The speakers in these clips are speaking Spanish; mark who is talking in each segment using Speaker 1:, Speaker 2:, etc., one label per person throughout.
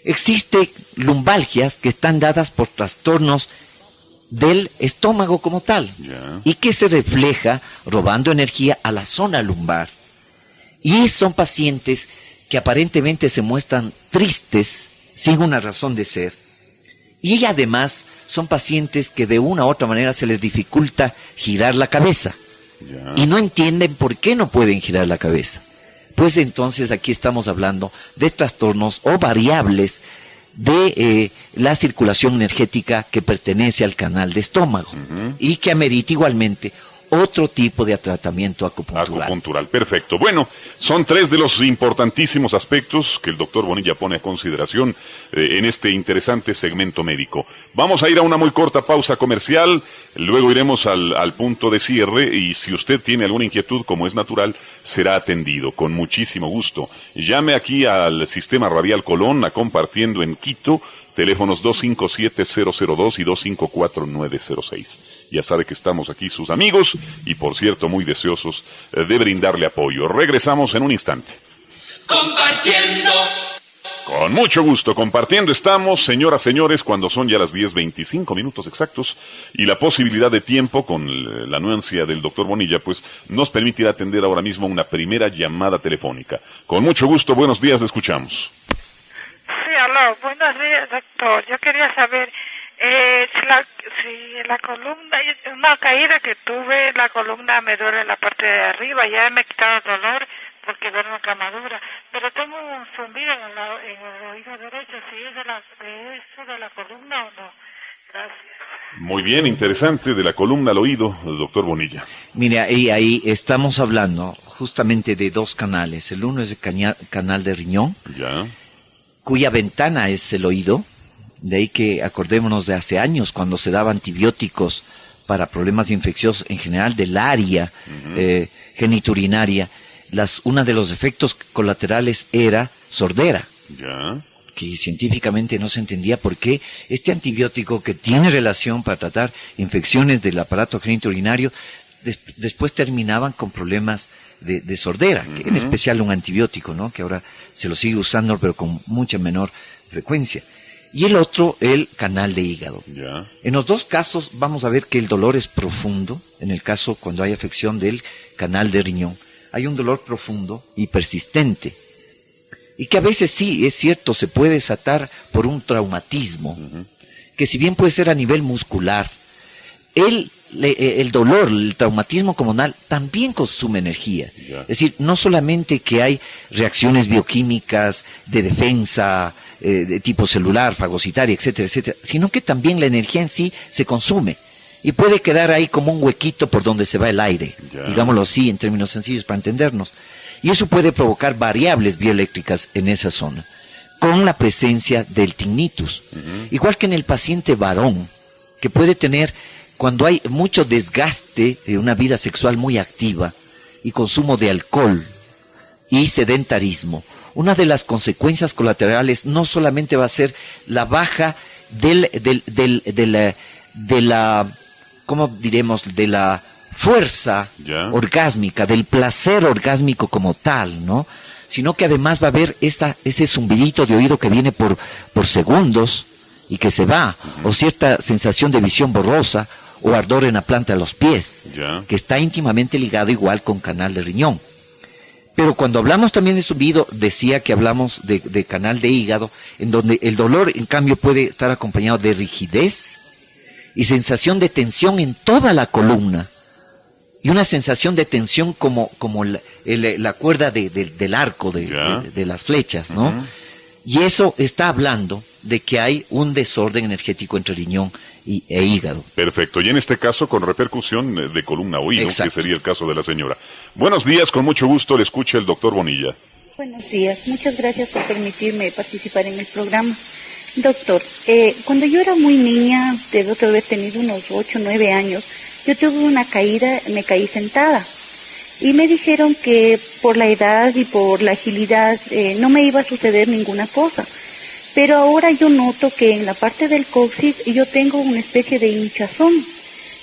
Speaker 1: Existen lumbalgias que están dadas por trastornos del estómago como tal, y que se refleja robando energía a la zona lumbar. Y son pacientes que aparentemente se muestran tristes sin una razón de ser. Y además son pacientes que de una u otra manera se les dificulta girar la cabeza. Y no entienden por qué no pueden girar la cabeza. Pues entonces aquí estamos hablando de trastornos o variables de la circulación energética que pertenece al canal de estómago y que amerita igualmente otro tipo de tratamiento acupuntural.
Speaker 2: Perfecto. Bueno, son tres de los importantísimos aspectos que el doctor Bonilla pone a consideración en este interesante segmento médico. Vamos a ir a una muy corta pausa comercial, luego iremos al punto de cierre y si usted tiene alguna inquietud, como es natural, será atendido con muchísimo gusto. Llame aquí al Sistema Radial Colón, a Compartiendo en Quito, teléfonos 257-002 y 254-906. Ya sabe que estamos aquí sus amigos y por cierto muy deseosos de brindarle apoyo. Regresamos en un instante.
Speaker 3: Compartiendo.
Speaker 2: Con mucho gusto, compartiendo estamos, señoras, señores, cuando son ya las 10:25 minutos exactos y la posibilidad de tiempo con la anuencia del doctor Bonilla, pues nos permitirá atender ahora mismo una primera llamada telefónica. Con mucho gusto, buenos días, le escuchamos.
Speaker 4: Sí, aló, buenos días, doctor. Yo quería saber si la columna, una caída que tuve, la columna me duele en la parte de arriba, ya me he quitado el dolor porque duermo en camadura, pero tengo un zumbido en el oído derecho, si es de eso de la columna o no. Gracias.
Speaker 2: Muy bien, interesante, de la columna al oído, doctor Bonilla.
Speaker 1: Mira, ahí estamos hablando justamente de dos canales. El uno es el canal de riñón, cuya ventana es el oído. De ahí que acordémonos de hace años cuando se daba antibióticos para problemas infecciosos en general del área geniturinaria, uno de los efectos colaterales era sordera. Que científicamente no se entendía por qué este antibiótico que tiene relación para tratar infecciones del aparato geniturinario después terminaban con problemas de sordera, que en especial un antibiótico, ¿no? Que ahora se lo sigue usando pero con mucha menor frecuencia. Y el otro, el canal de hígado. En los dos casos vamos a ver que el dolor es profundo. En el caso cuando hay afección del canal de riñón, hay un dolor profundo y persistente. Y que a veces sí, es cierto, se puede desatar por un traumatismo, que si bien puede ser a nivel muscular, el dolor, el traumatismo como tal, también consume energía. Es decir, no solamente que hay reacciones bioquímicas de defensa, de tipo celular, fagocitaria, etcétera, etcétera, sino que también la energía en sí se consume y puede quedar ahí como un huequito por donde se va el aire, digámoslo así en términos sencillos para entendernos, y eso puede provocar variables bioeléctricas en esa zona, con la presencia del tinnitus, igual que en el paciente varón, que puede tener, cuando hay mucho desgaste de una vida sexual muy activa y consumo de alcohol y sedentarismo, una de las consecuencias colaterales no solamente va a ser la baja de la ¿cómo diremos? De la fuerza orgásmica, del placer orgásmico como tal, ¿no? Sino que además va a haber ese zumbidito de oído que viene por segundos y que se va, o cierta sensación de visión borrosa o ardor en la planta de los pies, que está íntimamente ligado igual con canal de riñón. Pero cuando hablamos también de zumbido, decía que hablamos de canal de hígado, en donde el dolor, en cambio, puede estar acompañado de rigidez y sensación de tensión en toda la columna, y una sensación de tensión como la cuerda del arco de las flechas, ¿no? Y eso está hablando de que hay un desorden energético entre riñón e hígado.
Speaker 2: Perfecto, y en este caso con repercusión de columna oído, que sería el caso de la señora. Buenos días, con mucho gusto le escucha el doctor Bonilla.
Speaker 5: Buenos días, muchas gracias por permitirme participar en el programa. Doctor, cuando yo era muy niña, debo de haber tenido unos 8 o 9 años, yo tuve una caída, me caí sentada. Y me dijeron que por la edad y por la agilidad no me iba a suceder ninguna cosa. Pero ahora yo noto que en la parte del coxis yo tengo una especie de hinchazón.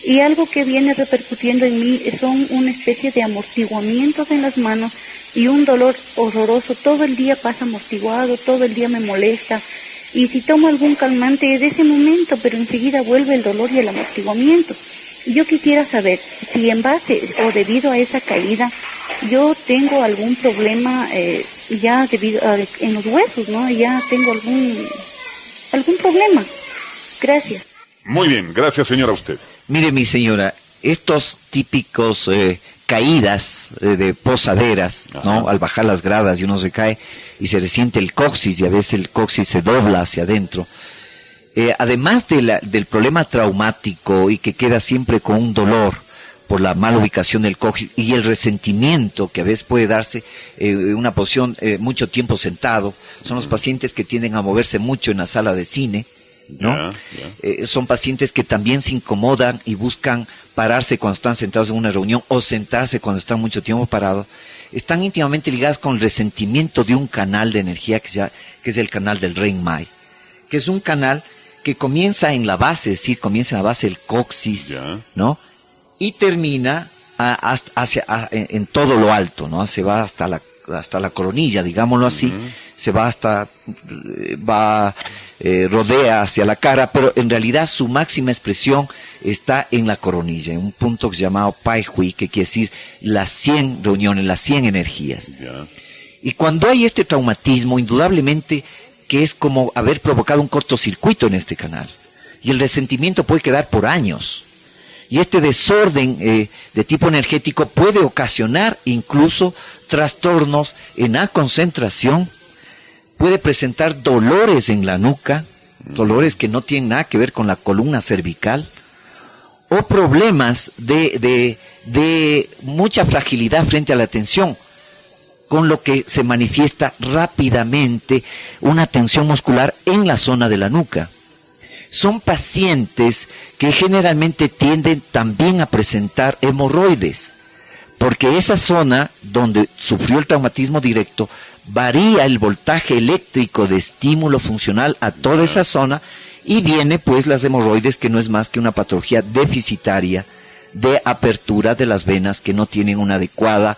Speaker 5: Y algo que viene repercutiendo en mí son una especie de amortiguamientos en las manos y un dolor horroroso. Todo el día pasa amortiguado, todo el día me molesta. Y si tomo algún calmante es de ese momento, pero enseguida vuelve el dolor y el amortiguamiento. Yo quisiera saber si en base o debido a esa caída yo tengo algún problema ya debido en los huesos, ¿no? Ya tengo algún problema. Gracias.
Speaker 2: Muy bien, gracias señora a usted.
Speaker 1: Mire, mi señora, estos típicos caídas de posaderas, ¿no? Al bajar las gradas y uno se cae y se resiente el coxis y a veces el coxis se dobla hacia adentro. Además del problema traumático y que queda siempre con un dolor por la mala ubicación del coxis y el resentimiento que a veces puede darse una posición mucho tiempo sentado, son los pacientes que tienden a moverse mucho en la sala de cine, ¿no? Son pacientes que también se incomodan y buscan pararse cuando están sentados en una reunión o sentarse cuando están mucho tiempo parados. Están íntimamente ligadas con el resentimiento de un canal de energía que es el canal del Ren-Mai, que es un canal que comienza en la base, es decir, comienza en la base del coxis, ¿no? Y termina en todo lo alto, ¿no? Se va hasta la coronilla, digámoslo así, se va rodea hacia la cara, pero en realidad su máxima expresión está en la coronilla, en un punto que se llama Pai Hui, que quiere decir las 100 reuniones, las 100 energías. Y cuando hay este traumatismo, indudablemente que es como haber provocado un cortocircuito en este canal. Y el resentimiento puede quedar por años. Y este desorden de tipo energético puede ocasionar incluso trastornos en la concentración, puede presentar dolores en la nuca, dolores que no tienen nada que ver con la columna cervical, o problemas de mucha fragilidad frente a la tensión, con lo que se manifiesta rápidamente una tensión muscular en la zona de la nuca. Son pacientes que generalmente tienden también a presentar hemorroides, porque esa zona donde sufrió el traumatismo directo varía el voltaje eléctrico de estímulo funcional a toda esa zona y viene pues las hemorroides, que no es más que una patología deficitaria de apertura de las venas que no tienen una adecuada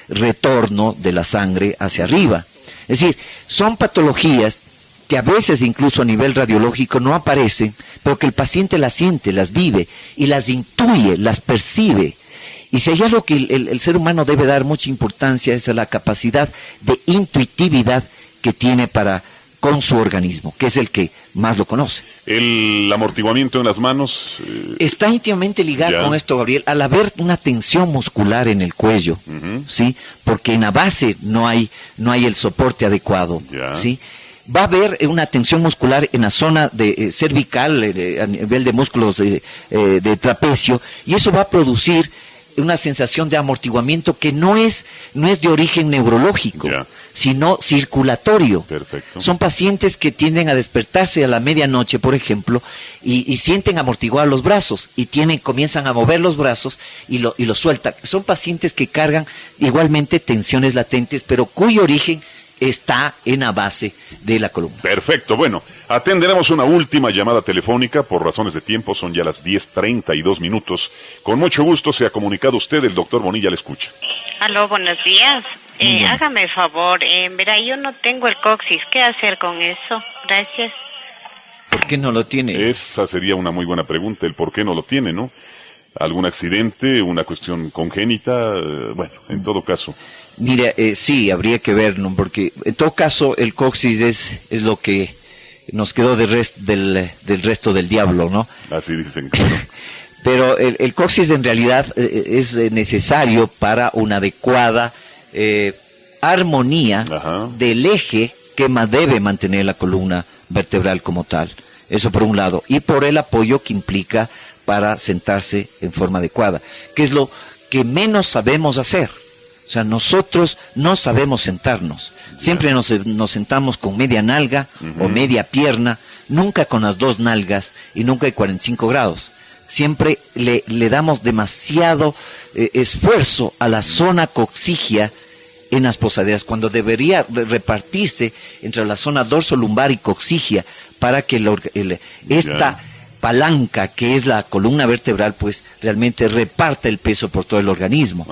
Speaker 1: retorno de la sangre hacia arriba. Es decir, son patologías que a veces incluso a nivel radiológico no aparecen, pero que el paciente las siente, las vive y las intuye, las percibe. Y si hay algo que el ser humano debe dar mucha importancia es a la capacidad de intuitividad que tiene con su organismo, que es el que más lo conoce.
Speaker 2: El amortiguamiento en las manos...
Speaker 1: está íntimamente ligado con esto, Gabriel, al haber una tensión muscular en el cuello, ¿sí? Porque en la base no hay el soporte adecuado, ¿sí? Va a haber una tensión muscular en la zona de cervical, a nivel de músculos de trapecio, y eso va a producir una sensación de amortiguamiento que no es de origen neurológico, sino circulatorio.
Speaker 2: Perfecto.
Speaker 1: Son pacientes que tienden a despertarse a la medianoche, por ejemplo, y sienten amortiguados los brazos, y comienzan a mover los brazos y lo sueltan. Son pacientes que cargan igualmente tensiones latentes, pero cuyo origen está en la base de la columna.
Speaker 2: Perfecto, bueno, atenderemos una última llamada telefónica, por razones de tiempo son ya las 10:32. Con mucho gusto se ha comunicado usted, el doctor Bonilla le escucha.
Speaker 6: Aló, buenos días. Hágame el favor, verá, yo no tengo el coxis, ¿qué hacer con eso? Gracias.
Speaker 1: ¿Por qué no lo tiene?
Speaker 2: Esa sería una muy buena pregunta, el por qué no lo tiene, ¿no? ¿Algún accidente, una cuestión congénita? Bueno, en todo caso...
Speaker 1: Mira, sí, habría que verlo, porque en todo caso el coxis es lo que nos quedó del resto del diablo, ¿no?
Speaker 2: Así dicen, claro.
Speaker 1: Pero el coxis en realidad es necesario para una adecuada armonía del eje que debe mantener la columna vertebral como tal. Eso por un lado. Y por el apoyo que implica para sentarse en forma adecuada, que es lo que menos sabemos hacer. O sea, nosotros no sabemos sentarnos. Siempre nos sentamos con media nalga o media pierna, nunca con las dos nalgas y nunca de 45 grados. Siempre le damos demasiado esfuerzo a la zona coxigia en las posaderas, cuando debería repartirse entre la zona dorsolumbar y coxigia para que esta palanca que es la columna vertebral pues realmente reparta el peso por todo el organismo.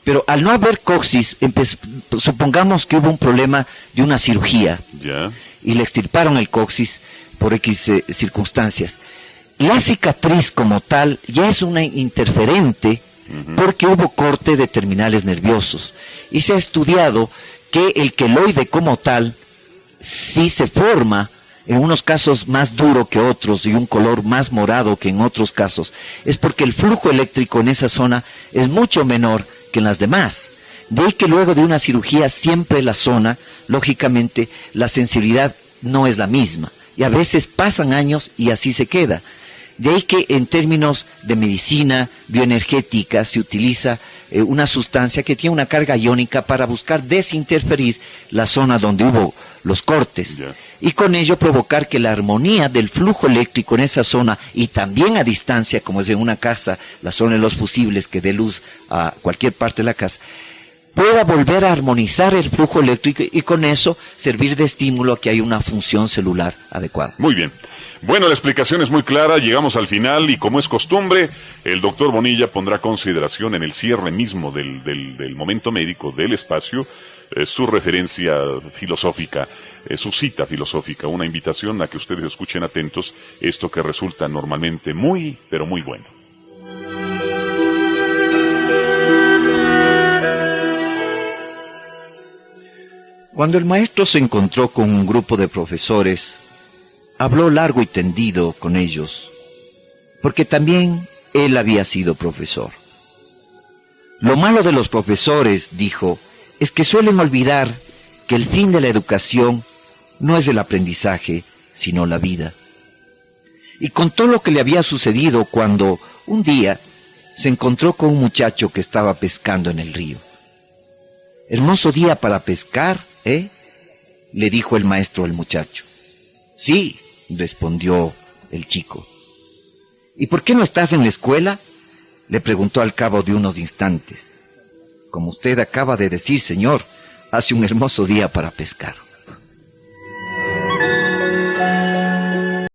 Speaker 1: Pero al no haber coxis, supongamos que hubo un problema de una cirugía y le extirparon el coxis por X circunstancias. La cicatriz como tal ya es una interferente porque hubo corte de terminales nerviosos. Y se ha estudiado que el queloide como tal sí se forma en unos casos más duro que otros y un color más morado que en otros casos. Es porque el flujo eléctrico en esa zona es mucho menor que en las demás. De ahí que luego de una cirugía siempre la zona, lógicamente, la sensibilidad no es la misma. Y a veces pasan años y así se queda. De ahí que en términos de medicina bioenergética se utiliza una sustancia que tiene una carga iónica para buscar desinterferir la zona donde hubo los cortes. Y con ello provocar que la armonía del flujo eléctrico en esa zona y también a distancia, como es en una casa, la zona de los fusibles que dé luz a cualquier parte de la casa, pueda volver a armonizar el flujo eléctrico y con eso servir de estímulo a que haya una función celular adecuada.
Speaker 2: Muy bien. Bueno, la explicación es muy clara, llegamos al final y como es costumbre, el doctor Bonilla pondrá consideración en el cierre mismo del momento médico del espacio, su referencia filosófica, su cita filosófica, una invitación a que ustedes escuchen atentos esto que resulta normalmente muy, pero muy bueno.
Speaker 1: Cuando el maestro se encontró con un grupo de profesores, habló largo y tendido con ellos, porque también él había sido profesor. Lo malo de los profesores, dijo, es que suelen olvidar que el fin de la educación no es el aprendizaje, sino la vida. Y contó lo que le había sucedido cuando, un día, se encontró con un muchacho que estaba pescando en el río. «Hermoso día para pescar, ¿eh?», le dijo el maestro al muchacho. «Sí», respondió el chico. «¿Y por qué no estás en la escuela?», le preguntó al cabo de unos instantes. «Como usted acaba de decir, señor, hace un hermoso día para pescar».